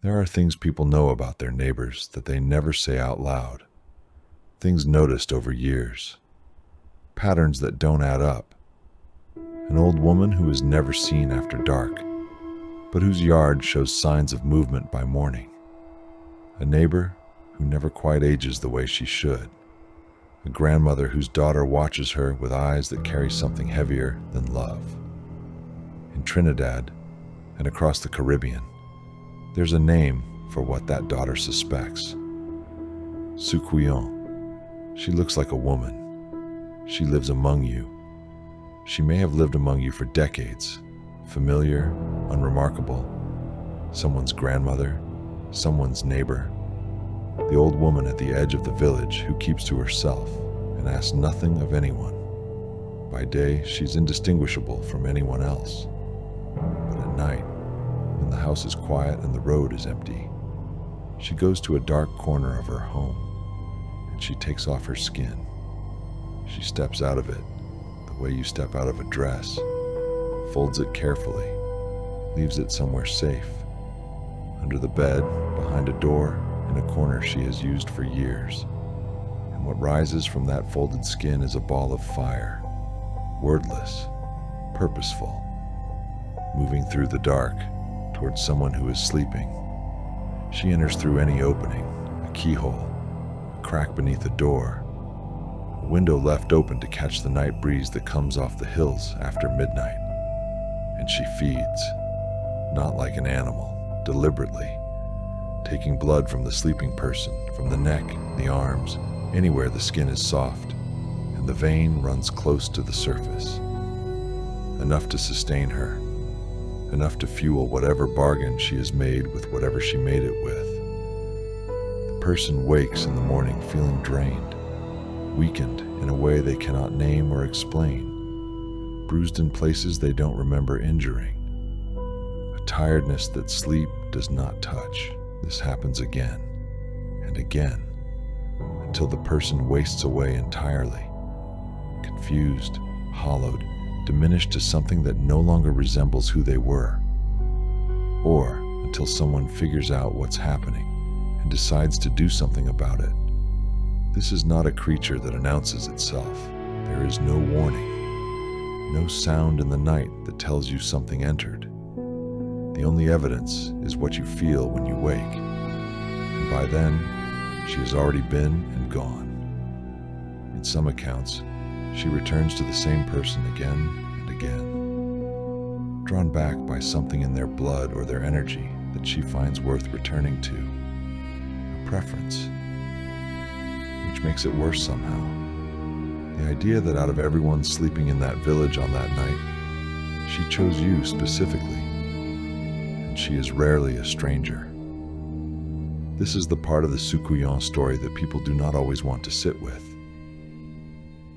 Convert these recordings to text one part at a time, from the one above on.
There are things people know about their neighbors that they never say out loud. Things noticed over years. Patterns that don't add up. An old woman who is never seen after dark, but whose yard shows signs of movement by morning. A neighbor who never quite ages the way she should. A grandmother whose daughter watches her with eyes that carry something heavier than love. In Trinidad and across the Caribbean, there's a name for what that daughter suspects. Soucouyant. She looks like a woman. She lives among you. She may have lived among you for decades. Familiar, unremarkable. Someone's grandmother, someone's neighbor. The old woman at the edge of the village who keeps to herself and asks nothing of anyone. By day, she's indistinguishable from anyone else. But at night, when the house is quiet and the road is empty, she goes to a dark corner of her home and she takes off her skin. She steps out of it the way you step out of a dress, folds it carefully, leaves it somewhere safe, under the bed, behind a door, in a corner she has used for years. And what rises from that folded skin is a ball of fire, wordless, purposeful, moving through the dark towards someone who is sleeping. She enters through any opening, a keyhole, a crack beneath a door, a window left open to catch the night breeze that comes off the hills after midnight. And she feeds, not like an animal, deliberately, taking blood from the sleeping person, from the neck, the arms, anywhere the skin is soft, and the vein runs close to the surface. Enough to sustain her, enough to fuel whatever bargain she has made with whatever she made it with. The person wakes in the morning feeling drained, weakened in a way they cannot name or explain, bruised in places they don't remember injuring, a tiredness that sleep does not touch. This happens again and again until the person wastes away entirely, confused, hollowed, diminished to something that no longer resembles who they were, or until someone figures out what's happening and decides to do something about it. This is not a creature that announces itself. There is no warning, no sound in the night that tells you something entered. The only evidence is what you feel when you wake, and by then, she has already been and gone. In some accounts, she returns to the same person again and again, drawn back by something in their blood or their energy that she finds worth returning to, a preference, which makes it worse somehow. The idea that out of everyone sleeping in that village on that night, she chose you specifically. She is rarely a stranger. This is the part of the Soucouyant story that people do not always want to sit with.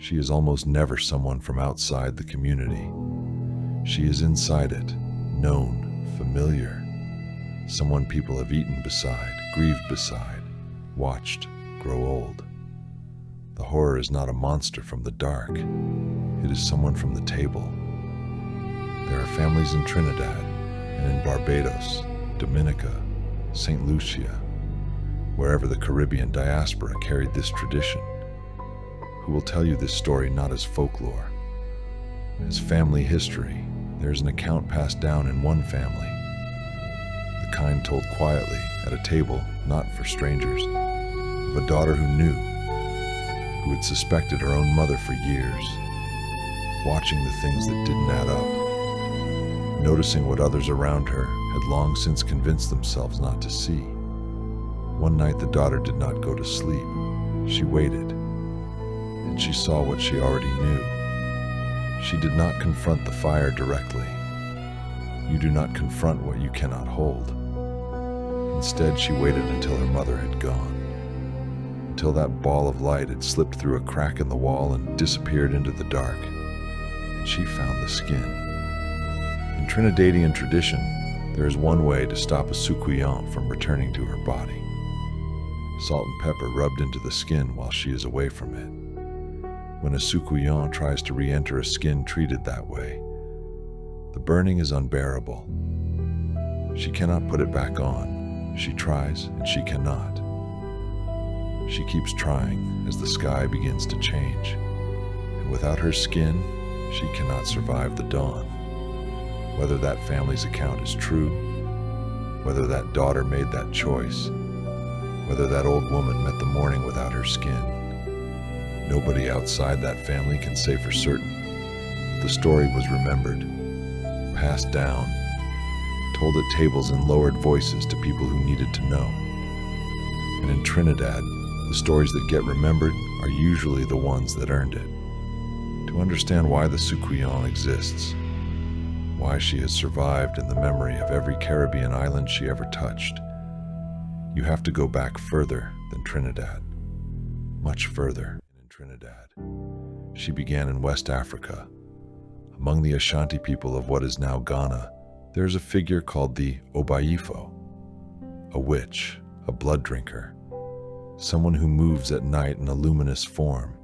She is almost never someone from outside the community. She is inside it, known, familiar, someone people have eaten beside, grieved beside, watched grow old. The horror is not a monster from the dark. It is someone from the table. There are families in Trinidad, and in Barbados, Dominica, St. Lucia, wherever the Caribbean diaspora carried this tradition, who will tell you this story not as folklore. As family history, there is an account passed down in one family, the kind told quietly at a table not for strangers, of a daughter who knew, who had suspected her own mother for years, watching the things that didn't add up, noticing what others around her had long since convinced themselves not to see. One night the daughter did not go to sleep. She waited, and she saw what she already knew. She did not confront the fire directly. You do not confront what you cannot hold. Instead, she waited until her mother had gone, until that ball of light had slipped through a crack in the wall and disappeared into the dark, and she found the skin. In Trinidadian tradition, there is one way to stop a Soucouyant from returning to her body. Salt and pepper rubbed into the skin while she is away from it. When a Soucouyant tries to re-enter a skin treated that way, the burning is unbearable. She cannot put it back on. She tries and she cannot. She keeps trying as the sky begins to change, and without her skin, she cannot survive the dawn. Whether that family's account is true, whether that daughter made that choice, whether that old woman met the morning without her skin, nobody outside that family can say for certain that the story was remembered, passed down, told at tables in lowered voices to people who needed to know. And in Trinidad, the stories that get remembered are usually the ones that earned it. To understand why the Soucouyant exists, why she has survived in the memory of every Caribbean island she ever touched, you have to go back further than Trinidad, much further in Trinidad. She began in West Africa. Among the Ashanti people of what is now Ghana, there is a figure called the Obaifo, a witch, a blood drinker, someone who moves at night in a luminous form,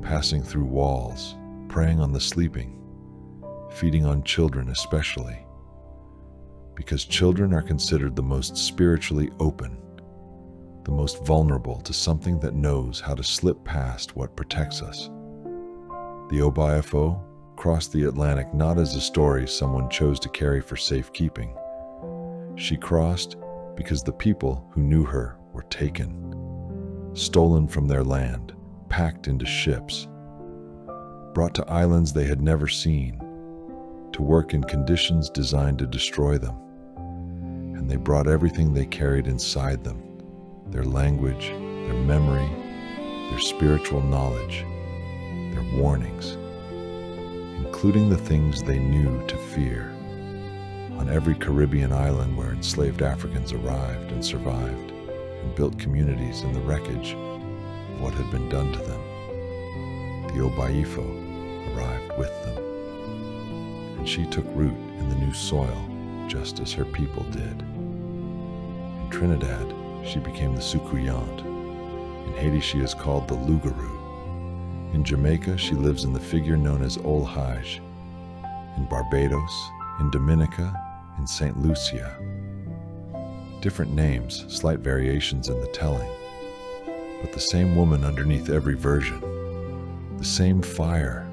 passing through walls, preying on the sleeping, feeding on children especially, because children are considered the most spiritually open, the most vulnerable to something that knows how to slip past what protects us. The Obaifo crossed the Atlantic not as a story someone chose to carry for safekeeping. She crossed because the people who knew her were taken, stolen from their land, packed into ships, brought to islands they had never seen, to work in conditions designed to destroy them. And they brought everything they carried inside them, their language, their memory, their spiritual knowledge, their warnings, including the things they knew to fear. On every Caribbean island where enslaved Africans arrived and survived and built communities in the wreckage of what had been done to them, the Obaifo arrived with them. And she took root in the new soil just as her people did. In Trinidad, she became the Soucouyant. In Haiti, she is called the Lougarou. In Jamaica, she lives in the figure known as Ol Haj. In Barbados, in Dominica, in St. Lucia. Different names, slight variations in the telling, but the same woman underneath every version. The same fire,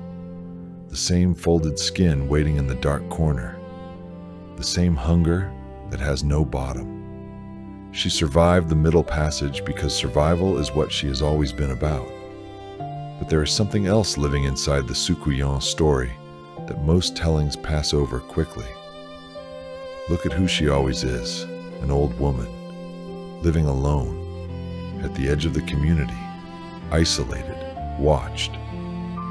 the same folded skin waiting in the dark corner, the same hunger that has no bottom. She survived the Middle Passage because survival is what she has always been about. But there is something else living inside the Soucouyant story that most tellings pass over quickly. Look at who she always is, an old woman, living alone, at the edge of the community, isolated, watched,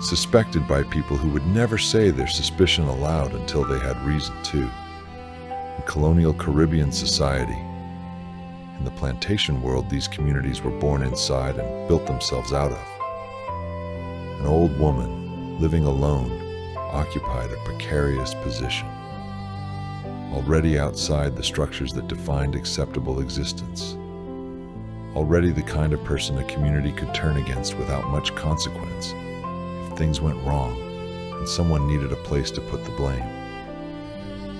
suspected by people who would never say their suspicion aloud until they had reason to. In colonial Caribbean society, in the plantation world these communities were born inside and built themselves out of. An old woman, living alone, occupied a precarious position, already outside the structures that defined acceptable existence, already the kind of person a community could turn against without much consequence if things went wrong and someone needed a place to put the blame.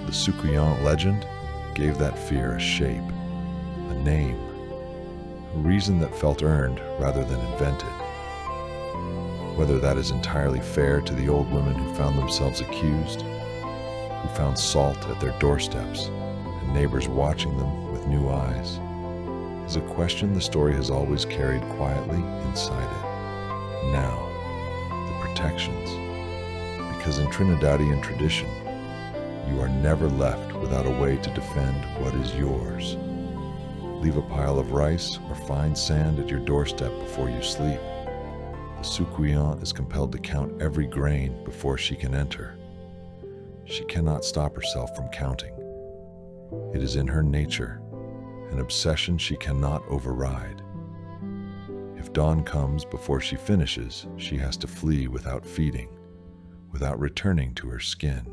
The Soucouyant legend gave that fear a shape, a name, a reason that felt earned rather than invented. Whether that is entirely fair to the old women who found themselves accused, who found salt at their doorsteps and neighbors watching them with new eyes, is a question the story has always carried quietly inside it. Now, the protections. Because in Trinidadian tradition, you are never left without a way to defend what is yours. Leave a pile of rice or fine sand at your doorstep before you sleep. The Soucouyant is compelled to count every grain before she can enter. She cannot stop herself from counting. It is in her nature, an obsession she cannot override. If dawn comes before she finishes, she has to flee without feeding, without returning to her skin.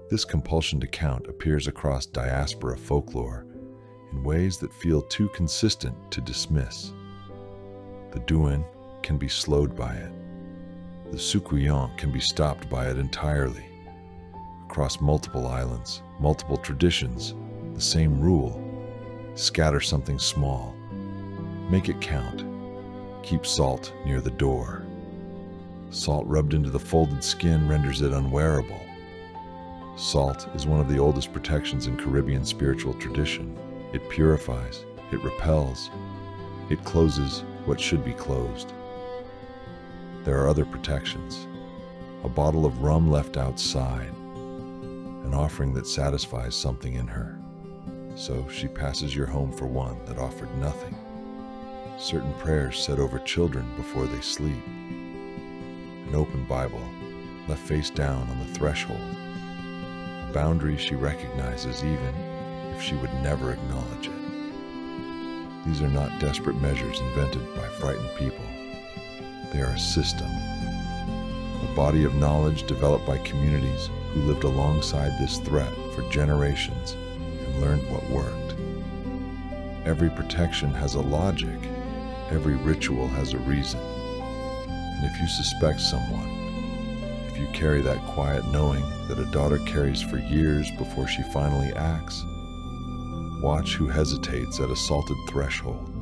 This compulsion to count appears across diaspora folklore in ways that feel too consistent to dismiss. The Douin can be slowed by it. The Soucouyant can be stopped by it entirely. Across multiple islands, multiple traditions, the same rule, Scatter something small. Make it count. Keep salt near the door. Salt rubbed into the folded skin renders it unwearable. Salt is one of the oldest protections in Caribbean spiritual tradition. It purifies, it repels, it closes what should be closed. There are other protections. A bottle of rum left outside, an offering that satisfies something in her. So she passes your home for one that offered nothing. Certain prayers said over children before they sleep. An open Bible left face down on the threshold. A boundary she recognizes even if she would never acknowledge it. These are not desperate measures invented by frightened people. They are a system, a body of knowledge developed by communities who lived alongside this threat for generations and learned what worked. Every protection has a logic. Every ritual has a reason. And if you suspect someone, if you carry that quiet knowing that a daughter carries for years before she finally acts, watch who hesitates at a salted threshold.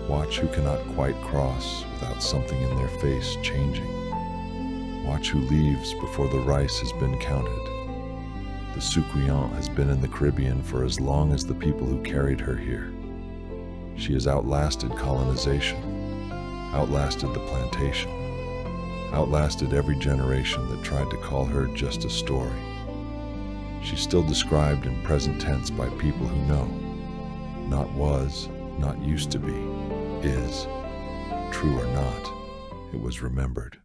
Watch who cannot quite cross without something in their face changing. Watch who leaves before the rice has been counted. The Soucouyant has been in the Caribbean for as long as the people who carried her here. She has outlasted colonization, outlasted the plantation, outlasted every generation that tried to call her just a story. She's still described in present tense by people who know. Not was, not used to be, is. True or not, it was remembered.